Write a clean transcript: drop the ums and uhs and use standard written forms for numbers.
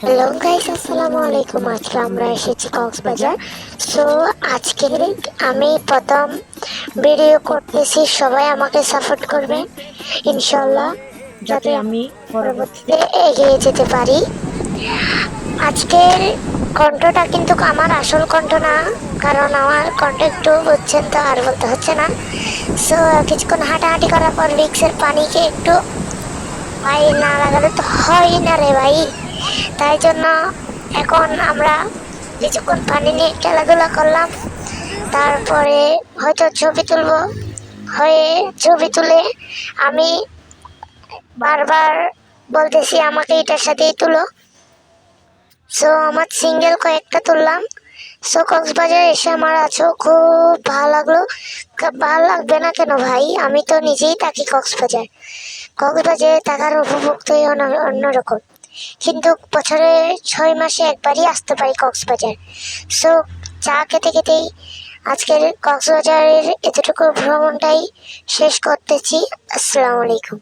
Hello guys, আসসালামু আলাইকুম। আজকে আমরা এসেছি কক্সবাজার। সো আজকে আমি প্রথম ভিডিও করতেছি, সবাই আমাকে সাপোর্ট করবে ইনশাল্লাহ, যাতে যাতে আমি পরবর্তীতে পরবর্তীতে এগিয়ে যেতে পারি। আজকের কণ্ঠটা কিন্তু আমার আসল কণ্ঠ না, কারণ আমার কণ্ঠ একটু বুঝছেন তো, আর বলতে হচ্ছে না। সো কিছুক্ষণ হাঁটাহাঁটি করার পর লিক্সের পানিকে একটু ভাই না লাগালে তো হয় না রে ভাই। তাই জন্য এখন আমরা কিছুক্ষণ পানি নিয়ে খেলাধুলা করলাম, তারপরে হয়তো ছবি তুলবো। হয়ে ছবি তুলে আমি বারবার বলতেছি আমাকে এটার সাথেই তুলো। সো আমার সিঙ্গেল কয়েকটা তুললাম। সো কক্সবাজার এসে আমার আছো খুব ভালো লাগলো। ভালো লাগবে না কেন ভাই, আমি তো নিজেই থাকি কক্সবাজার। কক্সবাজারে থাকার উপভোক্তই অন্যরকম। কিন্তু বছরে 6 মাসে একবারই আসতে পারি কক্সবাজার। সো চা খেতে খেতেই আজকের কক্সবাজারের এতটুকু ভ্রমণটাই শেষ করতেছি। আসসালামু আলাইকুম।